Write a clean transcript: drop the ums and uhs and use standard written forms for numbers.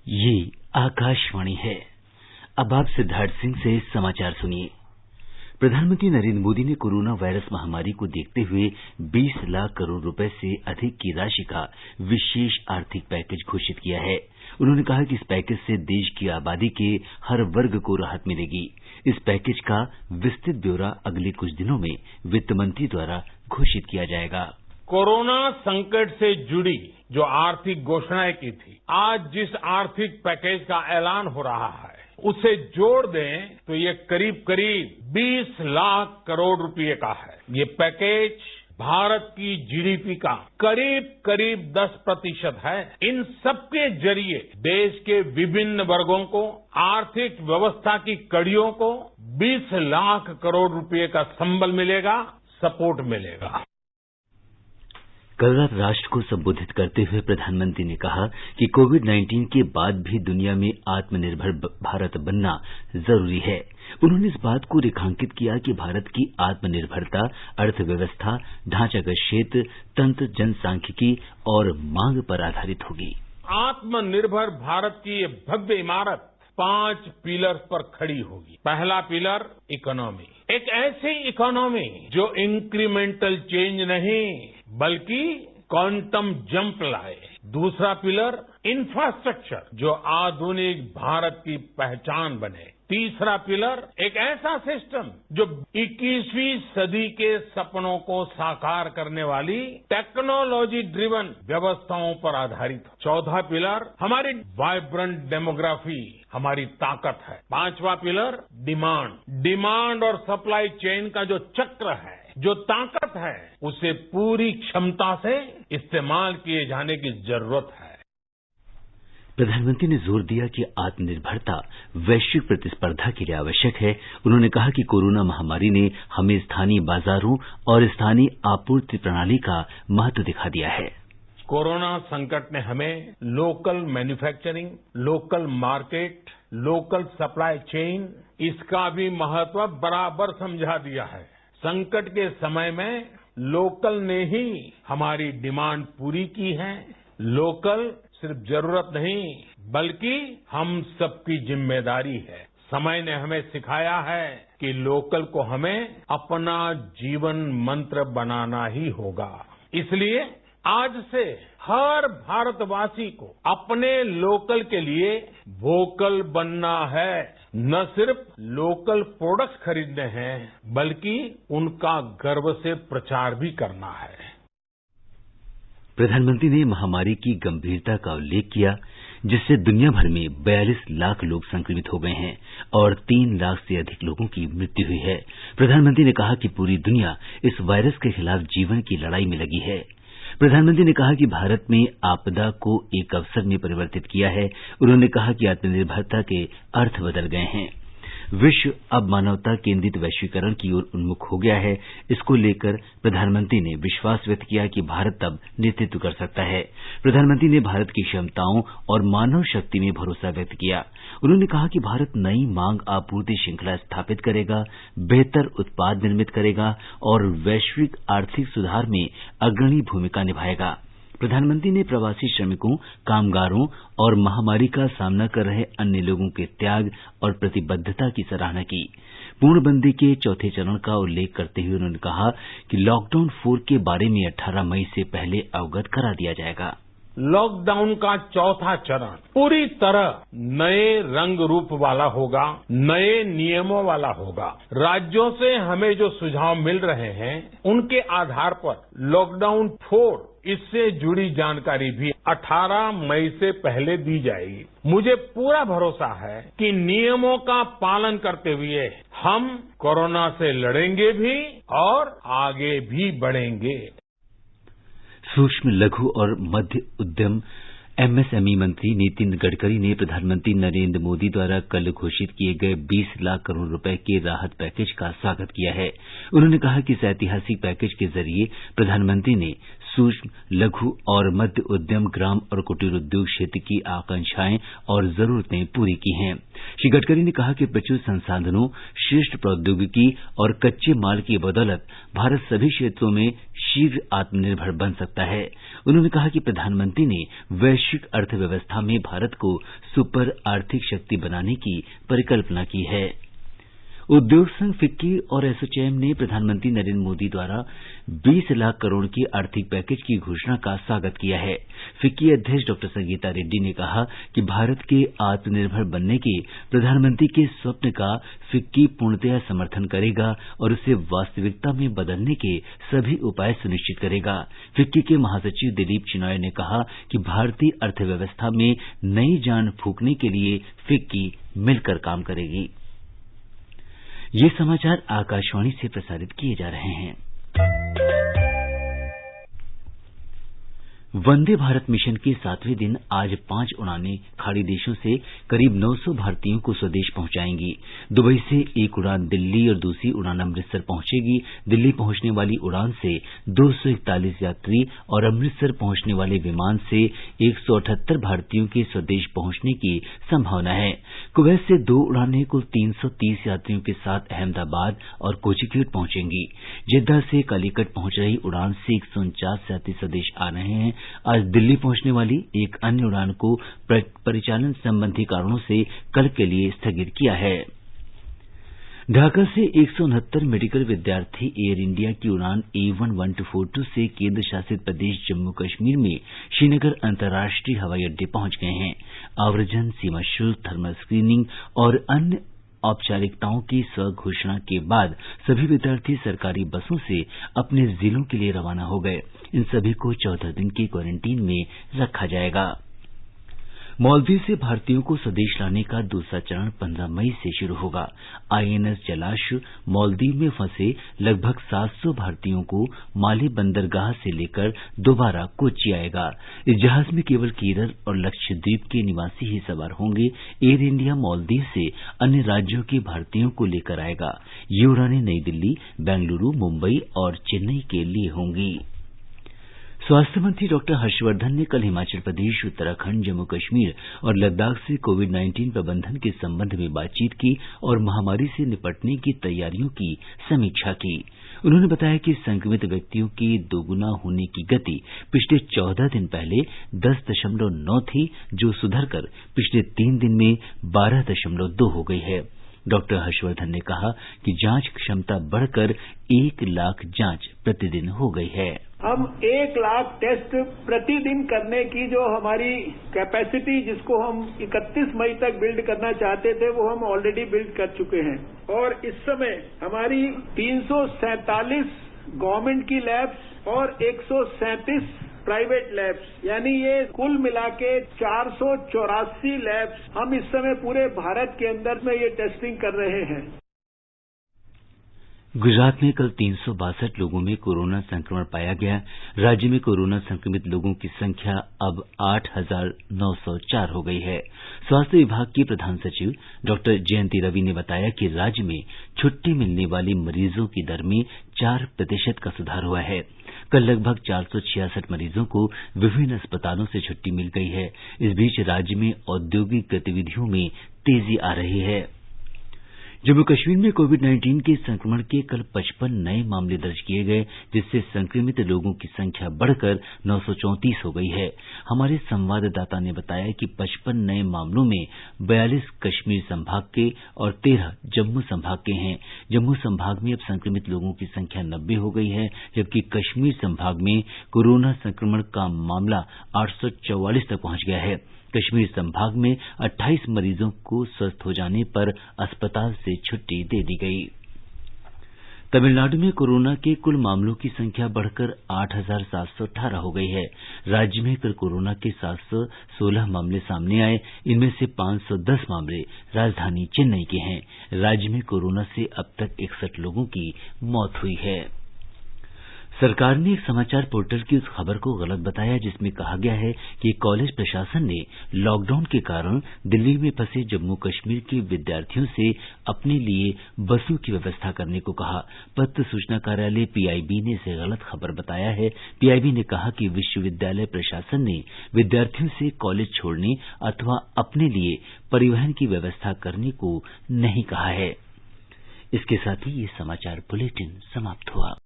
ये आकाशवाणी है। अब आप सिद्धार्थ सिंह से समाचार सुनिए। प्रधानमंत्री नरेंद्र मोदी ने कोरोना वायरस महामारी को देखते हुए 20 लाख करोड़ रुपए से अधिक की राशि का विशेष आर्थिक पैकेज घोषित किया है। उन्होंने कहा कि इस पैकेज से देश की आबादी के हर वर्ग को राहत मिलेगी। इस पैकेज का विस्तृत ब्यौरा अगले कुछ दिनों में वित्त मंत्री द्वारा घोषित किया जाएगा। कोरोना संकट से जुड़ी जो आर्थिक घोषणाएं की थी, आज जिस आर्थिक पैकेज का ऐलान हो रहा है उसे जोड़ दें तो ये करीब करीब 20 लाख करोड़ रुपए का है। ये पैकेज भारत की जीडीपी का करीब 10% है। इन सबके जरिए देश के विभिन्न वर्गों को, आर्थिक व्यवस्था की कड़ियों को 20 लाख करोड़ रुपए का संबल मिलेगा, सपोर्ट मिलेगा। कल रात राष्ट्र को संबोधित करते हुए प्रधानमंत्री ने कहा कि कोविड-19 के बाद भी दुनिया में आत्मनिर्भर भारत बनना जरूरी है। उन्होंने इस बात को रेखांकित किया कि भारत की आत्मनिर्भरता अर्थव्यवस्था, ढांचागत क्षेत्र, तंत्र, जनसांख्यिकी और मांग पर आधारित होगी। आत्मनिर्भर भारत की ये भव्य इमारत 5 पिलर्स पर खड़ी होगी। पहला पिलर इकोनॉमी, एक ऐसी इकोनॉमी जो इंक्रीमेंटल चेंज नहीं बल्कि क्वांटम जंप लाए। दूसरा पिलर इंफ्रास्ट्रक्चर, जो आधुनिक भारत की पहचान बने। तीसरा पिलर एक ऐसा सिस्टम जो 21वीं सदी के सपनों को साकार करने वाली टेक्नोलॉजी ड्रिवन व्यवस्थाओं पर आधारित हो। चौथा पिलर हमारी वाइब्रेंट डेमोग्राफी, हमारी ताकत है। पांचवा पिलर डिमांड और सप्लाई चेन का जो चक्र है, जो ताकत है, उसे पूरी क्षमता से इस्तेमाल किए जाने की जरूरत है। प्रधानमंत्री ने जोर दिया कि आत्मनिर्भरता वैश्विक प्रतिस्पर्धा के लिए आवश्यक है। उन्होंने कहा कि कोरोना महामारी ने हमें स्थानीय बाजारों और स्थानीय आपूर्ति प्रणाली का महत्व दिखा दिया है। कोरोना संकट ने हमें local manufacturing, local market, local supply chain, इसका भी महत्व बराबर समझा दिया है। संकट के समय में लोकल ने ही हमारी डिमांड पूरी की है। लोकल सिर्फ जरूरत नहीं बल्कि हम सबकी जिम्मेदारी है। समय ने हमें सिखाया है कि लोकल को हमें अपना जीवन मंत्र बनाना ही होगा। इसलिए आज से हर भारतवासी को अपने लोकल के लिए वोकल बनना है। न सिर्फ लोकल प्रोडक्ट्स खरीदने हैं बल्कि उनका गर्व से प्रचार भी करना है। प्रधानमंत्री ने महामारी की गंभीरता का उल्लेख किया, जिससे दुनिया भर में 42 लाख लोग संक्रमित हो गए हैं और 3 लाख से अधिक लोगों की मृत्यु हुई है। प्रधानमंत्री ने कहा कि पूरी दुनिया इस वायरस के खिलाफ जीवन की लड़ाई में लगी है। प्रधानमंत्री ने कहा कि भारत में आपदा को एक अवसर में परिवर्तित किया है। उन्होंने कहा कि आत्मनिर्भरता के अर्थ बदल गए हैं। विश्व अब मानवता केंद्रित वैश्वीकरण की ओर उन्मुख हो गया है। इसको लेकर प्रधानमंत्री ने विश्वास व्यक्त किया कि भारत अब नेतृत्व कर सकता है। प्रधानमंत्री ने भारत की क्षमताओं और मानव शक्ति में भरोसा व्यक्त किया। उन्होंने कहा कि भारत नई मांग आपूर्ति श्रृंखला स्थापित करेगा, बेहतर उत्पाद निर्मित करेगा और वैश्विक आर्थिक सुधार में अग्रणी भूमिका निभाएगा। प्रधानमंत्री ने प्रवासी श्रमिकों, कामगारों और महामारी का सामना कर रहे अन्य लोगों के त्याग और प्रतिबद्धता की सराहना की। पूर्णबंदी के चौथे चरण का उल्लेख करते हुए उन्होंने कहा कि लॉकडाउन 4 के बारे में 18 मई से पहले अवगत करा दिया जाएगा। लॉकडाउन का चौथा चरण पूरी तरह नए रंग रूप वाला होगा, नए नियमों वाला होगा। राज्यों से हमें जो सुझाव मिल रहे हैं उनके आधार पर लॉकडाउन 4 इससे जुड़ी जानकारी भी 18 मई से पहले दी जाएगी। मुझे पूरा भरोसा है कि नियमों का पालन करते हुए हम कोरोना से लड़ेंगे भी और आगे भी बढ़ेंगे। सूक्ष्म, लघु और मध्य उद्यम एमएसएमई मंत्री नितिन गडकरी ने प्रधानमंत्री नरेंद्र मोदी द्वारा कल घोषित किए गए 20 लाख करोड़ रुपए के राहत पैकेज का स्वागत किया है। उन्होंने कहा कि इस ऐतिहासिक पैकेज के जरिए प्रधानमंत्री ने सूक्ष्म, लघु और मध्य उद्यम, ग्राम और कुटीर उद्योग क्षेत्र की आकांक्षाएं और जरूरतें पूरी की हैं। श्री गडकरी ने कहा कि प्रचुर संसाधनों, श्रेष्ठ प्रौद्योगिकी और कच्चे माल की बदौलत भारत सभी क्षेत्रों में शीघ्र आत्मनिर्भर बन सकता है। उन्होंने कहा कि प्रधानमंत्री ने वैश्विक अर्थव्यवस्था में भारत को सुपर आर्थिक शक्ति बनाने की परिकल्पना की है। उद्योग संघ फिक्की और एसोचैम ने प्रधानमंत्री नरेंद्र मोदी द्वारा 20 लाख करोड़ के आर्थिक पैकेज की घोषणा का स्वागत किया है। फिक्की अध्यक्ष डॉ संगीता रेड्डी ने कहा कि भारत के आत्मनिर्भर बनने के प्रधानमंत्री के स्वप्न का फिक्की पूर्णतया समर्थन करेगा और उसे वास्तविकता में बदलने के सभी उपाय सुनिश्चित करेगा। फिक्की के महासचिव दिलीप चिनॉय ने कहा कि भारतीय अर्थव्यवस्था में नई जान फूंकने के लिए फिक्की मिलकर काम करेगी। ये समाचार आकाशवाणी से प्रसारित किए जा रहे हैं। वंदे भारत मिशन के 7वें दिन आज 5 उड़ानें खाड़ी देशों से करीब 900 भारतीयों को स्वदेश पहुंचाएंगी। दुबई से एक उड़ान दिल्ली और दूसरी उड़ान अमृतसर पहुंचेगी। दिल्ली पहुंचने वाली उड़ान से 241 यात्री और अमृतसर पहुंचने वाले विमान से 178 भारतीयों के स्वदेश पहुंचने की संभावना है। कुवैत से 2 उड़ानें कुल 330 यात्रियों के साथ अहमदाबाद और कोझीकोड पहुंचेंगी। जेद्दाह से कालीकट पहुंच रही उड़ान से 149 यात्री स्वदेश आ रहे हैं। आज दिल्ली पहुंचने वाली एक अन्य उड़ान को परिचालन संबंधी कारणों से कल के लिए स्थगित किया है। ढाका से 169 मेडिकल विद्यार्थी एयर इंडिया की उड़ान A11242 से केंद्र शासित प्रदेश जम्मू कश्मीर में श्रीनगर अंतर्राष्ट्रीय हवाई अड्डे पहुंच गए हैं। आव्रजन, सीमा शुल्क, थर्मल स्क्रीनिंग और अन्य औपचारिकताओं की स्वघोषणा के बाद सभी विद्यार्थी सरकारी बसों से अपने जिलों के लिए रवाना हो गए। इन सभी को 14 दिन की क्वारंटीन में रखा जाएगा। मालदीव से भारतीयों को स्वदेश लाने का दूसरा चरण 15 मई से शुरू होगा। आईएनएस जलाश्व मालदीव में फंसे लगभग 700 भारतीयों को माले बंदरगाह से लेकर दोबारा कोच्चि आएगा। इस जहाज में केवल केरल और लक्षद्वीप के निवासी ही सवार होंगे। एयर इंडिया मालदीव से अन्य राज्यों के भारतीयों को लेकर आएगा। ये उड़ानें नई दिल्ली, बेंगलुरु, मुंबई और चेन्नई के लिए होंगी। स्वास्थ्य मंत्री डॉक्टर हर्षवर्धन ने कल हिमाचल प्रदेश, उत्तराखंड, जम्मू कश्मीर और लद्दाख से कोविड-19 प्रबंधन के संबंध में बातचीत की और महामारी से निपटने की तैयारियों की समीक्षा की। उन्होंने बताया कि संक्रमित व्यक्तियों के दोगुना होने की गति पिछले 14 दिन पहले 10.9 थी, जो सुधरकर पिछले 3 दिन में 12.2 हो गई है। डॉक्टर हर्षवर्धन ने कहा कि जांच क्षमता बढ़कर 1 लाख जांच प्रतिदिन हो गई है। हम 1 लाख टेस्ट प्रतिदिन करने की जो हमारी कैपेसिटी, जिसको हम 31 मई तक बिल्ड करना चाहते थे, वो हम ऑलरेडी बिल्ड कर चुके हैं। और इस समय हमारी 347 गवर्नमेंट की लैब्स और 137 प्राइवेट लैब्स, यानी ये कुल मिला के 484 लैब्स हम इस समय पूरे भारत के अंदर में ये टेस्टिंग कर रहे हैं। गुजरात में कल 362 लोगों में कोरोना संक्रमण पाया गया। राज्य में कोरोना संक्रमित लोगों की संख्या अब 8,904 हो गई है। स्वास्थ्य विभाग की प्रधान सचिव डॉक्टर जयंती रवि ने बताया कि राज्य में छुट्टी मिलने वाले मरीजों की दर में 4% का सुधार हुआ है। कल लगभग 466 मरीजों को विभिन्न अस्पतालों से छुट्टी मिल गई है। इस बीच राज्य में औद्योगिक गतिविधियों में तेजी आ रही है। जम्मू कश्मीर में कोविड-19 के संक्रमण के कल 55 नए मामले दर्ज किए गए, जिससे संक्रमित लोगों की संख्या बढ़कर 934 हो गई है। हमारे संवाददाता ने बताया कि 55 नए मामलों में 42 कश्मीर संभाग के और 13 जम्मू संभाग के हैं। जम्मू संभाग में अब संक्रमित लोगों की संख्या 90 हो गई है, जबकि कश्मीर संभाग में कोरोना संक्रमण का मामला 844 तक पहुंच गया है। कश्मीर संभाग में 28 मरीजों को स्वस्थ हो जाने पर अस्पताल से छुट्टी दे दी गई। तमिलनाडु में कोरोना के कुल मामलों की संख्या बढ़कर 8,718 हो गई है। राज्य में कल कोरोना के 716 मामले सामने आए। इनमें से 510 मामले राजधानी चेन्नई के हैं। राज्य में कोरोना से अब तक 61 लोगों की मौत हुई है। सरकार ने एक समाचार पोर्टल की उस खबर को गलत बताया जिसमें कहा गया है कि कॉलेज प्रशासन ने लॉकडाउन के कारण दिल्ली में फंसे जम्मू कश्मीर के विद्यार्थियों से अपने लिए बसों की व्यवस्था करने को कहा। पत्र सूचना कार्यालय पीआईबी ने इसे गलत खबर बताया है। पीआईबी ने कहा कि विश्वविद्यालय प्रशासन ने विद्यार्थियों से कॉलेज छोड़ने अथवा अपने लिए परिवहन की व्यवस्था करने को नहीं कहा है। इसके साथ ही ये समाचार बुलेटिन समाप्त हुआ।